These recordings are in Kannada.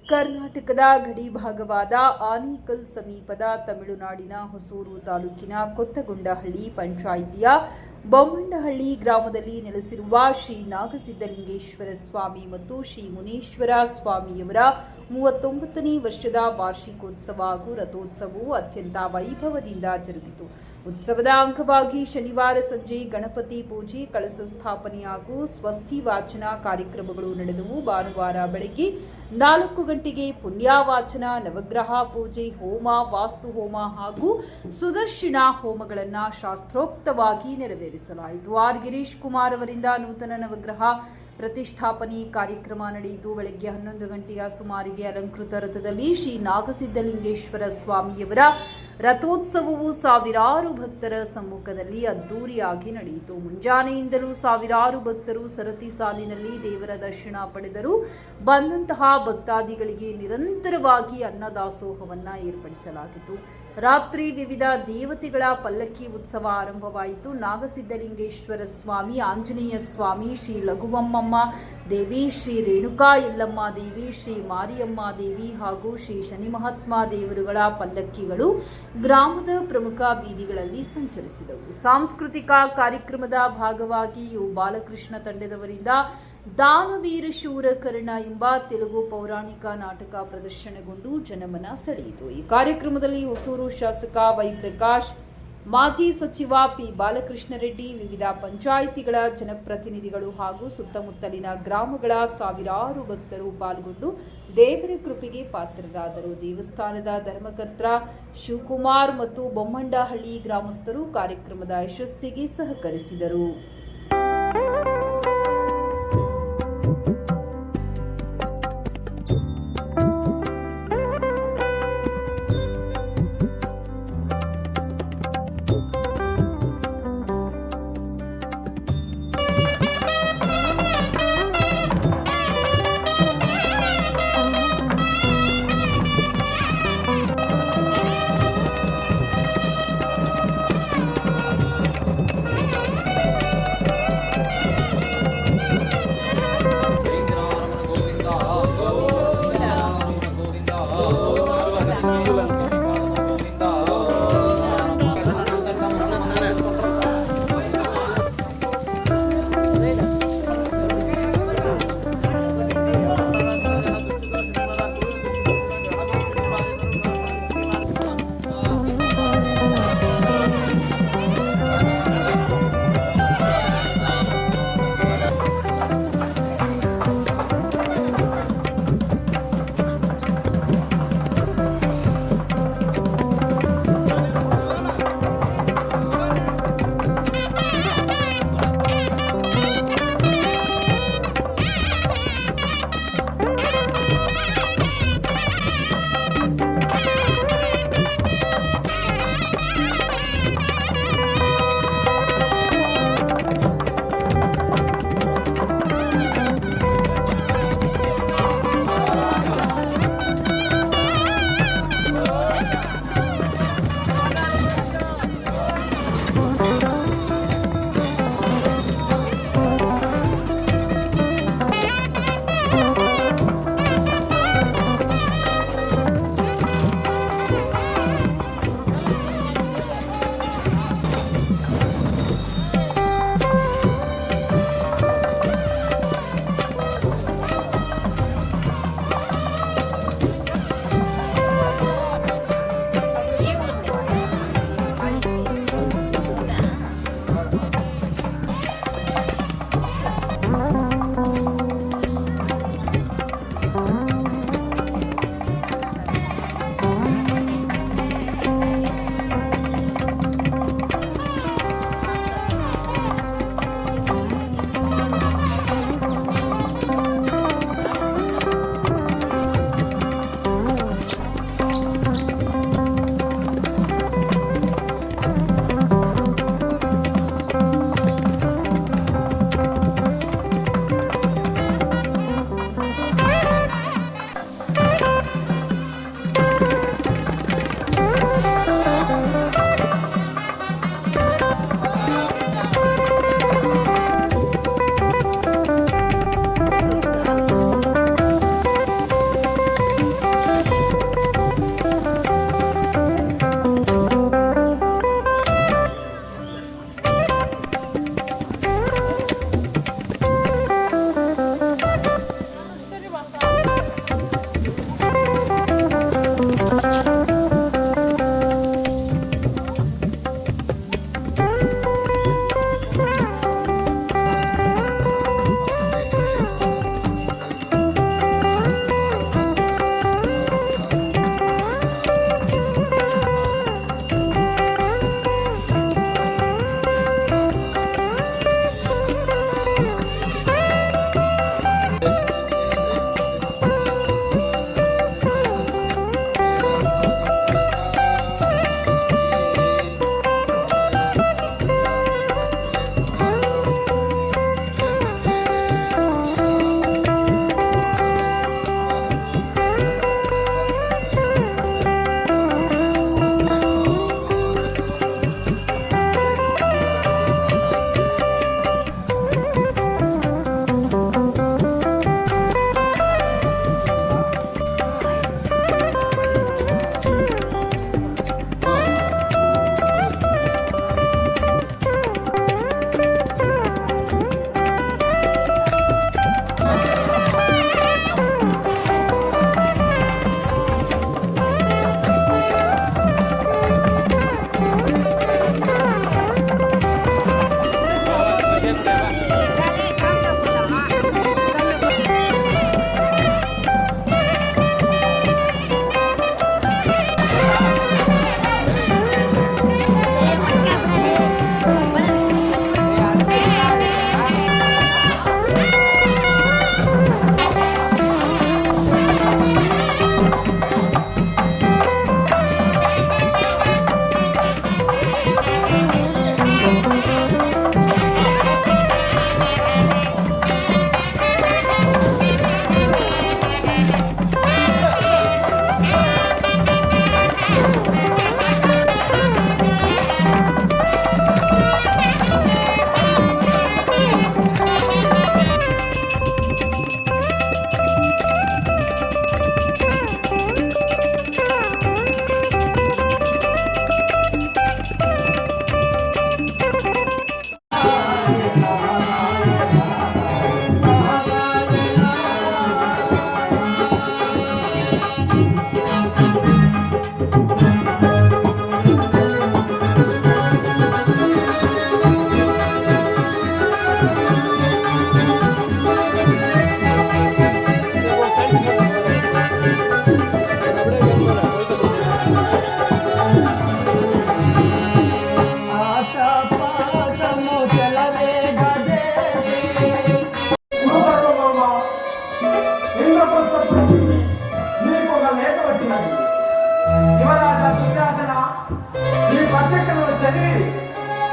ಕರ್ನಾಟಕದ ಗಡಿ ಭಾಗವಾದ ಆನೇಕಲ್ ಸಮೀಪದ ತಮಿಳುನಾಡಿನ ಹೊಸೂರು ತಾಲೂಕಿನ ಕೊತ್ತಗೊಂಡಹಳ್ಳಿ ಪಂಚಾಯಿತಿಯ ಬೊಮ್ಮಂಡಹಳ್ಳಿ ಗ್ರಾಮದಲ್ಲಿ ನೆಲೆಸಿರುವ ಶ್ರೀ ನಾಗಸಿದ್ದಲಿಂಗೇಶ್ವರ ಸ್ವಾಮಿ ಮತ್ತು ಶ್ರೀ ಮುನೀಶ್ವರ ಸ್ವಾಮಿಯವರ 39ನೇ ವರ್ಷದ ವಾರ್ಷಿಕೋತ್ಸವ ಹಾಗೂ ರಥೋತ್ಸವವು ಅತ್ಯಂತ ವೈಭವದಿಂದ ಜರುಗಿತು. ಉತ್ಸವದ ಅಂಗವಾಗಿ ಶನಿವಾರ ಸಂಜೆ ಗಣಪತಿ ಪೂಜೆ, ಕಳಸ ಸ್ಥಾಪನೆ ಹಾಗೂ ಸ್ವಸ್ತಿ ವಾಚನ ಕಾರ್ಯಕ್ರಮಗಳು ನಡೆದವು. ಭಾನುವಾರ ಬೆಳಗ್ಗೆ 4 ಗಂಟೆಗೆ ಪುಣ್ಯವಾಚನ, ನವಗ್ರಹ ಪೂಜೆ, ಹೋಮ, ವಾಸ್ತು ಹೋಮ ಹಾಗೂ ಸುದರ್ಶನ ಹೋಮಗಳನ್ನು ಶಾಸ್ತ್ರೋಕ್ತವಾಗಿ ನೆರವೇರಿಸಲಾಯಿತು. ಆರ್ ಗಿರೀಶ್ ಕುಮಾರ್ ಅವರಿಂದ ನೂತನ ನವಗ್ರಹ ಪ್ರತಿಷ್ಠಾಪನೆ ಕಾರ್ಯಕ್ರಮ ನಡೆಯಿತು. ಬೆಳಗ್ಗೆ 11 ಗಂಟೆಯ ಸುಮಾರಿಗೆ ಅಲಂಕೃತ ರಥದಲ್ಲಿ ಶ್ರೀ ನಾಗಸಿದ್ದಲಿಂಗೇಶ್ವರ ಸ್ವಾಮಿಯವರ ರಥೋತ್ಸವವು ಸಾವಿರಾರು ಭಕ್ತರ ಸಮ್ಮುಖದಲ್ಲಿ ಅದ್ದೂರಿಯಾಗಿ ನಡೆಯಿತು. ಮುಂಜಾನೆಯಿಂದಲೂ ಸಾವಿರಾರು ಭಕ್ತರು ಸರತಿ ಸಾಲಿನಲ್ಲಿ ದೇವರ ದರ್ಶನ ಪಡೆದರು. ಬಂದಂತಹ ಭಕ್ತಾದಿಗಳಿಗೆ ನಿರಂತರವಾಗಿ ಅನ್ನದಾಸೋಹವನ್ನ ಏರ್ಪಡಿಸಲಾಗಿತ್ತು. ರಾತ್ರಿ ವಿವಿಧ ದೇವತೆಗಳ ಪಲ್ಲಕ್ಕಿ ಉತ್ಸವ ಆರಂಭವಾಯಿತು. ನಾಗಸಿದ್ದಲಿಂಗೇಶ್ವರ ಸ್ವಾಮಿ, ಆಂಜನೇಯ ಸ್ವಾಮಿ, ಶ್ರೀ ಲಘುವಮ್ಮಮ್ಮ ದೇವಿ, ಶ್ರೀ ರೇಣುಕಾ ಯಲ್ಲಮ್ಮ ದೇವಿ, ಶ್ರೀ ಮಾರಿಯಮ್ಮ ದೇವಿ ಹಾಗೂ ಶ್ರೀ ಶನಿ ಮಹಾತ್ಮ ದೇವರುಗಳ ಪಲ್ಲಕ್ಕಿಗಳು ಗ್ರಾಮದ ಪ್ರಮುಖ ಬೀದಿಗಳಲ್ಲಿ ಸಂಚರಿಸಿದವು. ಸಾಂಸ್ಕೃತಿಕ ಕಾರ್ಯಕ್ರಮದ ಭಾಗವಾಗಿ ಬಾಲಕೃಷ್ಣ ತಂಡದವರಿಂದ ದಾನವೀರ ಶೂರ ಕರ್ಣ ಎಂಬ ತೆಲುಗು ಪೌರಾಣಿಕ ನಾಟಕ ಪ್ರದರ್ಶನಗೊಂಡು ಜನಮನ ಸೆಳೆಯಿತು. ಈ ಕಾರ್ಯಕ್ರಮದಲ್ಲಿ ಹೊಸೂರು ಶಾಸಕ ವೈ ಪ್ರಕಾಶ್, ಮಾಜಿ ಸಚಿವ ಪಿ ಬಾಲಕೃಷ್ಣ ರೆಡ್ಡಿ, ವಿವಿಧ ಪಂಚಾಯಿತಿಗಳ ಜನಪ್ರತಿನಿಧಿಗಳು ಹಾಗೂ ಸುತ್ತಮುತ್ತಲಿನ ಗ್ರಾಮಗಳ ಸಾವಿರಾರು ಭಕ್ತರು ಪಾಲ್ಗೊಂಡು ದೇವರ ಕೃಪೆಗೆ ಪಾತ್ರರಾದರು. ದೇವಸ್ಥಾನದ ಧರ್ಮಕರ್ತ ಶಿವಕುಮಾರ್ ಮತ್ತು ಬೊಮ್ಮಂಡಹಳ್ಳಿ ಗ್ರಾಮಸ್ಥರು ಕಾರ್ಯಕ್ರಮದ ಯಶಸ್ಸಿಗೆ ಸಹಕರಿಸಿದರು.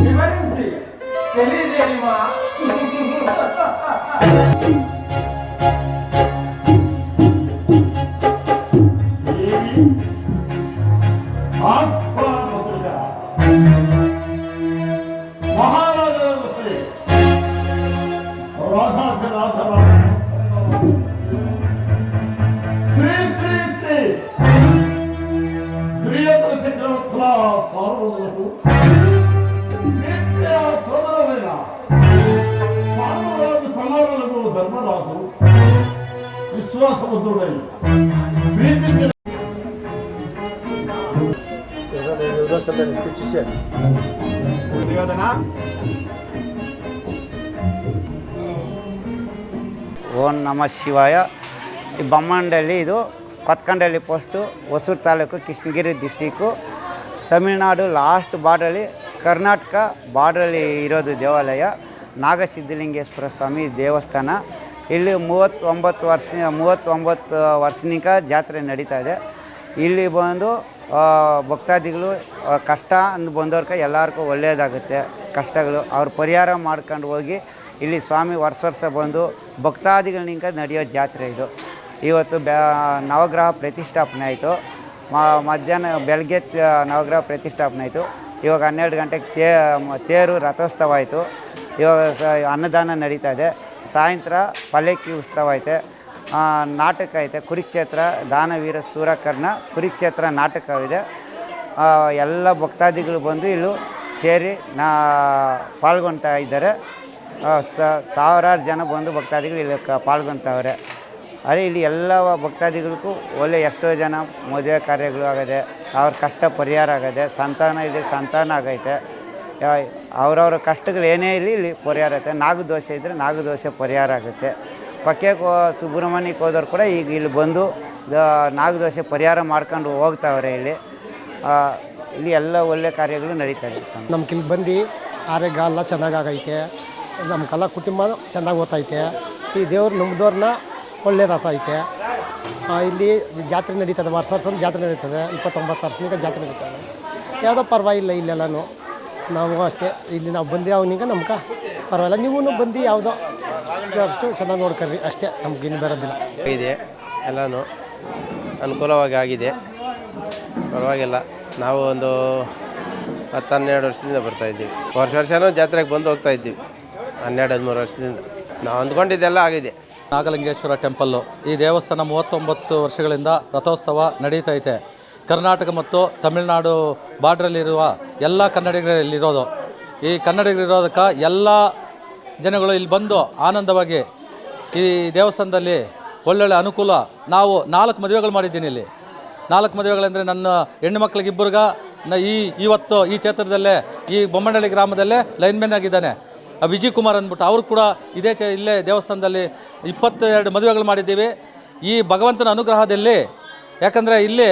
వివరించి తెలియజేయమా? మహారాజా శ్రీ శ్రీ శ్రీ శ్రీ త్రియంత్ర చక్రవర్తుల సార్వభౌములకు నిత్య సోదరులైన పాండవరాజు కుమారులకు ధర్మరాజు విశ్వాసవంతుడై ప్రీతించిన ಓಂ ನಮಃ ಶಿವಾಯ. ಈ ಬೊಮ್ಮಂಡಳ್ಳಿ ಇದು Kothkandahalli post, Hosur taluk, Krishnagiri district, Tamil Nadu last ಬಾರ್ಡ್ರಲ್ಲಿ, ಕರ್ನಾಟಕ ಬಾರ್ಡ್ರಲ್ಲಿ ಇರೋದು ದೇವಾಲಯ. ನಾಗಸಿದ್ಧಲಿಂಗೇಶ್ವರ ಸ್ವಾಮಿ ದೇವಸ್ಥಾನ. ಇಲ್ಲಿ 39 ವರ್ಷನಿಕ ಜಾತ್ರೆ ನಡೀತಾ ಇದೆ. ಇಲ್ಲಿ ಬಂದು ಭಕ್ತಾದಿಗಳು ಕಷ್ಟ ಅಂದು ಬಂದವ್ರಿಗೆ ಎಲ್ಲರಿಗೂ ಒಳ್ಳೆಯದಾಗುತ್ತೆ. ಕಷ್ಟಗಳು ಅವ್ರು ಪರಿಹಾರ ಮಾಡ್ಕೊಂಡು ಹೋಗಿ ಇಲ್ಲಿ ಸ್ವಾಮಿ ವರ್ಷ ಬಂದು ಭಕ್ತಾದಿಗಳಿಂದ ನಡೆಯೋ ಜಾತ್ರೆ ಇದು. ಇವತ್ತು ನವಗ್ರಹ ಪ್ರತಿಷ್ಠಾಪನೆ ಆಯಿತು. ಮಧ್ಯಾಹ್ನ ಬೆಳಗ್ಗೆ ನವಗ್ರಹ ಪ್ರತಿಷ್ಠಾಪನೆ ಆಯಿತು. ಇವಾಗ 12 ಗಂಟೆಗೆ ತೇರು ರಥೋತ್ಸವ ಆಯಿತು. ಇವಾಗ ಅನ್ನದಾನ ನಡೀತಾ ಇದೆ. ಸಾಯಂಕಾಲ ಪಲ್ಲಕ್ಕಿ ಉತ್ಸವ ಐತೆ, ನಾಟಕ ಐತೆ. ಕುರುಕ್ಷೇತ್ರ ದಾನವೀರ ಸೂರಕರ್ಣ ಕುರುಕ್ಷೇತ್ರ ನಾಟಕವಿದೆ. ಎಲ್ಲ ಭಕ್ತಾದಿಗಳು ಬಂದು ಇಲ್ಲಿ ಸೇರಿ ಪಾಲ್ಗೊಳ್ತಾ ಇದ್ದಾರೆ. ಸಾವಿರಾರು ಜನ ಬಂದು ಭಕ್ತಾದಿಗಳು ಇಲ್ಲಿ ಪಾಲ್ಗೊಳ್ತಾವ್ರೆ. ಅದೇ ಇಲ್ಲಿ ಎಲ್ಲ ಭಕ್ತಾದಿಗಳಿಗೂ ಒಳ್ಳೆ ಎಷ್ಟೋ ಜನ ಮದುವೆ ಕಾರ್ಯಗಳು ಆಗದೆ, ಅವ್ರ ಕಷ್ಟ ಪರಿಹಾರ ಆಗದೆ. ಸಂತಾನ ಇದೆ, ಸಂತಾನ ಆಗೈತೆ. ಅವ್ರವ್ರ ಕಷ್ಟಗಳು ಏನೇ ಇಲ್ಲಿ ಪರಿಹಾರ ಆಗುತ್ತೆ. ನಾಗದೋಷೆ ಇದ್ದರೆ ನಾಗದೋಷೆ ಪರಿಹಾರ ಆಗುತ್ತೆ. ಪಕ್ಕೆ ಸುಬ್ರಹ್ಮಣ್ಯಕ್ಕೆ ಹೋದವ್ರು ಕೂಡ ಈಗ ಇಲ್ಲಿ ಬಂದು ನಾಗದೋಷೆ ಪರಿಹಾರ ಮಾಡ್ಕೊಂಡು ಹೋಗ್ತಾವ್ರೆ. ಇಲ್ಲಿ ಎಲ್ಲ ಒಳ್ಳೆ ಕಾರ್ಯಗಳು ನಡೀತದೆ. ನಮ್ಗೆ ಇಲ್ಲಿ ಬಂದು ಆರೋಗ್ಯ ಎಲ್ಲ ಚೆನ್ನಾಗೈತೆ. ನಮ್ಗೆಲ್ಲ ಕುಟುಂಬ ಚೆನ್ನಾಗಿ ಓದ್ತೈತೆ. ಈ ದೇವ್ರು ನಂಬಿದವ್ರನ್ನ ಒಳ್ಳೇದಾಗ್ತೈತೆ. ಇಲ್ಲಿ ಜಾತ್ರೆ ನಡೀತದೆ, ವರ್ಷ ಜಾತ್ರೆ ನಡೀತದೆ. 29 ವರ್ಷನಿಂದ ಜಾತ್ರೆ ನಡೀತದೆ. ಯಾವುದೋ ಪರವಾಗಿಲ್ಲ ಇಲ್ಲೆಲ್ಲನೂ. ನಾವು ಅಷ್ಟೇ ಇಲ್ಲಿ ನಾವು ಬಂದು ಅವನಿಗೆ ನಮ್ಗೆ ಪರವಾಗಿಲ್ಲ. ನೀವು ಬಂದು ಯಾವುದೋ ಅಷ್ಟು ಚೆನ್ನಾಗಿ ನೋಡ್ಕೊಳ್ರಿ ಅಷ್ಟೇ. ನಮ್ಗೆ ಇನ್ನು ಬರೋದಿಲ್ಲ ಇದೆ. ಎಲ್ಲನೂ ಅನುಕೂಲವಾಗಿ ಆಗಿದೆ, ಪರವಾಗಿಲ್ಲ. ನಾವು ಒಂದು 10-12 ವರ್ಷದಿಂದ ಬರ್ತಾಯಿದ್ದೀವಿ. ವರ್ಷನೂ ಜಾತ್ರೆಗೆ ಬಂದು ಹೋಗ್ತಾಯಿದ್ದೀವಿ. 12-13 ವರ್ಷದಿಂದ ನಾವು ಅಂದ್ಕೊಂಡಿದ್ದೆಲ್ಲ ಆಗಿದೆ. ನಾಗಲಿಂಗೇಶ್ವರ ಟೆಂಪಲ್ಲು ಈ ದೇವಸ್ಥಾನ 39 ವರ್ಷಗಳಿಂದ ರಥೋತ್ಸವ ನಡೀತೈತೆ. ಕರ್ನಾಟಕ ಮತ್ತು ತಮಿಳುನಾಡು ಬಾರ್ಡ್ರಲ್ಲಿರುವ ಎಲ್ಲ ಕನ್ನಡಿಗರಲ್ಲಿರೋದು. ಈ ಕನ್ನಡಿಗರಿರೋದಕ್ಕೆ ಎಲ್ಲ ಜನಗಳು ಇಲ್ಲಿ ಬಂದು ಆನಂದವಾಗಿ ಈ ದೇವಸ್ಥಾನದಲ್ಲಿ ಒಳ್ಳೊಳ್ಳೆ ಅನುಕೂಲ. ನಾವು 4 ಮದುವೆಗಳು ಮಾಡಿದ್ದೀನಿ ಇಲ್ಲಿ. 4 ಮದುವೆಗಳೆಂದರೆ ನನ್ನ ಹೆಣ್ಣು ಮಕ್ಕಳಿಗೆ ಇಬ್ಬರಿಗೆ ಇವತ್ತು ಈ ಕ್ಷೇತ್ರದಲ್ಲೇ ಈ ಬೊಮ್ಮನಹಳ್ಳಿ ಗ್ರಾಮದಲ್ಲೇ ಲೈನ್ಮೆನ್ ಆಗಿದ್ದಾನೆ ವಿಜಯ್ ಕುಮಾರ್ ಅಂದ್ಬಿಟ್ಟು. ಅವರು ಕೂಡ ಇಲ್ಲೇ ದೇವಸ್ಥಾನದಲ್ಲಿ 22 ಮದುವೆಗಳು ಮಾಡಿದ್ದೀವಿ. ಈ ಭಗವಂತನ ಅನುಗ್ರಹದಲ್ಲಿ, ಯಾಕಂದರೆ ಇಲ್ಲಿ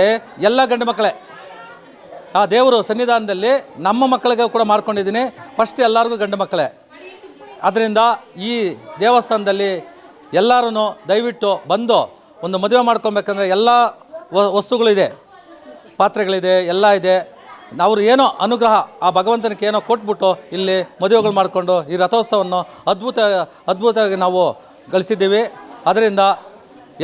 ಎಲ್ಲ ಗಂಡು ಮಕ್ಕಳೇ ಆ ದೇವರು ಸನ್ನಿಧಾನದಲ್ಲಿ ನಮ್ಮ ಮಕ್ಕಳಿಗೆ ಕೂಡ ಮಾಡ್ಕೊಂಡಿದ್ದೀನಿ. ಫಸ್ಟ್ ಎಲ್ಲರಿಗೂ ಗಂಡು ಮಕ್ಕಳೇ. ಅದರಿಂದ ಈ ದೇವಸ್ಥಾನದಲ್ಲಿ ಎಲ್ಲರೂ ದಯವಿಟ್ಟು ಬಂದು ಒಂದು ಮದುವೆ ಮಾಡ್ಕೊಬೇಕಂದ್ರೆ ಎಲ್ಲ ವಸ್ತುಗಳಿದೆ, ಪಾತ್ರೆಗಳಿದೆ, ಎಲ್ಲ ಇದೆ. ಅವರು ಏನೋ ಅನುಗ್ರಹ ಆ ಭಗವಂತನಿಗೆ ಏನೋ ಕೊಟ್ಬಿಟ್ಟು ಇಲ್ಲಿ ಮದುವೆಗಳು ಮಾಡಿಕೊಂಡು ಈ ರಥೋತ್ಸವವನ್ನು ಅದ್ಭುತವಾಗಿ ನಾವು ಗಳಿಸಿದ್ದೀವಿ. ಅದರಿಂದ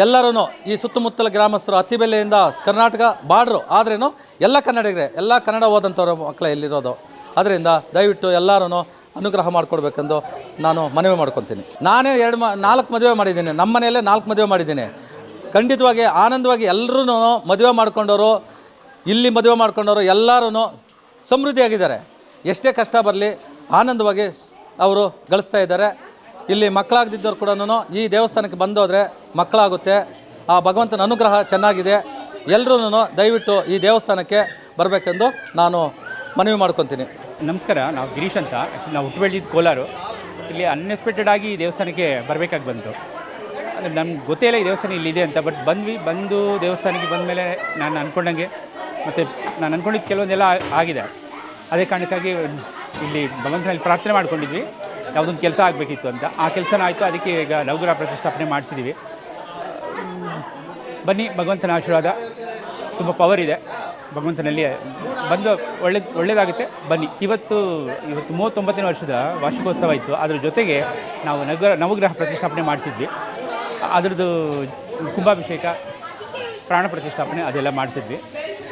ಎಲ್ಲರೂ ಈ ಸುತ್ತಮುತ್ತಲ ಗ್ರಾಮಸ್ಥರು ಅತ್ತಿಬೆಲೆಯಿಂದ ಕರ್ನಾಟಕ ಬಾರ್ಡ್ರು ಆದ್ರೂ ಎಲ್ಲ ಕನ್ನಡಿಗರೇ, ಎಲ್ಲ ಕನ್ನಡ ಓದಂಥವ್ರ ಮಕ್ಕಳೇ ಇಲ್ಲಿರೋದು. ಅದರಿಂದ ದಯವಿಟ್ಟು ಎಲ್ಲರೂ ಅನುಗ್ರಹ ಮಾಡಿಕೊಡ್ಬೇಕೆಂದು ನಾನು ಮನವಿ ಮಾಡ್ಕೊತೀನಿ. ನಾನೇ 4 ಮದುವೆ ಮಾಡಿದ್ದೀನಿ. ನಮ್ಮ ಮನೆಯಲ್ಲೇ 4 ಮದುವೆ ಮಾಡಿದ್ದೀನಿ. ಖಂಡಿತವಾಗಿ ಆನಂದವಾಗಿ ಎಲ್ಲರೂ ಮದುವೆ ಮಾಡ್ಕೊಂಡವರು, ಇಲ್ಲಿ ಮದುವೆ ಮಾಡ್ಕೊಂಡವರು ಎಲ್ಲರೂ ಸಮೃದ್ಧಿಯಾಗಿದ್ದಾರೆ. ಎಷ್ಟೇ ಕಷ್ಟ ಬರಲಿ ಆನಂದವಾಗಿ ಅವರು ಗಳಿಸ್ತಾ ಇದ್ದಾರೆ. ಇಲ್ಲಿ ಮಕ್ಕಳಾಗದಿದ್ದವ್ರು ಕೂಡ ಈ ದೇವಸ್ಥಾನಕ್ಕೆ ಬಂದೋದ್ರೆ ಮಕ್ಕಳಾಗುತ್ತೆ. ಆ ಭಗವಂತನ ಅನುಗ್ರಹ ಚೆನ್ನಾಗಿದೆ. ಎಲ್ಲರೂ ದಯವಿಟ್ಟು ಈ ದೇವಸ್ಥಾನಕ್ಕೆ ಬರಬೇಕೆಂದು ನಾನು ಮನವಿ ಮಾಡ್ಕೊತೀನಿ. ನಮಸ್ಕಾರ, ನಾವು ಗಿರೀಶ್ ಅಂತ. ನಾವು ಹುಟ್ಟು ಬೆಳೆದಿದ್ದು ಕೋಲಾರು. ಇಲ್ಲಿ ಅನ್ಎಕ್ಸ್ಪೆಕ್ಟೆಡ್ ಆಗಿ ಈ ದೇವಸ್ಥಾನಕ್ಕೆ ಬರಬೇಕಾಗಿ ಬಂತು. ಅಂದರೆ ನಮ್ಗೆ ಗೊತ್ತೇ ಇಲ್ಲ ಈ ದೇವಸ್ಥಾನ ಇಲ್ಲಿದೆ ಅಂತ. ಬಟ್ ಬಂದು ದೇವಸ್ಥಾನಕ್ಕೆ ಬಂದ ಮೇಲೆ ನಾನು ಅಂದ್ಕೊಂಡಂಗೆ ಮತ್ತು ನಾನು ಅಂದ್ಕೊಂಡಿದ್ದು ಕೆಲವೊಂದೆಲ್ಲ ಆಗಿದೆ. ಅದೇ ಕಾರಣಕ್ಕಾಗಿ ಇಲ್ಲಿ ಭಗವಂತನಲ್ಲಿ ಪ್ರಾರ್ಥನೆ ಮಾಡ್ಕೊಂಡಿದ್ವಿ, ಯಾವುದೊಂದು ಕೆಲಸ ಆಗಬೇಕಿತ್ತು ಅಂತ. ಆ ಕೆಲಸನೂ ಆಯಿತು. ಅದಕ್ಕೆ ಈಗ ನವಗ್ರಹ ಪ್ರತಿಷ್ಠಾಪನೆ ಮಾಡಿಸಿದ್ದೀವಿ. ಬನ್ನಿ, ಭಗವಂತನ ಆಶೀರ್ವಾದ ತುಂಬ ಪವರ್ ಇದೆ ಭಗವಂತನಲ್ಲಿ. ಬಂದು ಒಳ್ಳೆಯದಾಗುತ್ತೆ. ಬನ್ನಿ. ಇವತ್ತು 39ನೇ ವರ್ಷದ ವಾರ್ಷಿಕೋತ್ಸವ ಇತ್ತು. ಅದ್ರ ಜೊತೆಗೆ ನಾವು ನವಗ್ರಹ ಪ್ರತಿಷ್ಠಾಪನೆ ಮಾಡಿಸಿದ್ವಿ. ಅದರದ್ದು ಕುಂಭಾಭಿಷೇಕ, ಪ್ರಾಣ ಪ್ರತಿಷ್ಠಾಪನೆ ಅದೆಲ್ಲ ಮಾಡಿಸಿದ್ವಿ.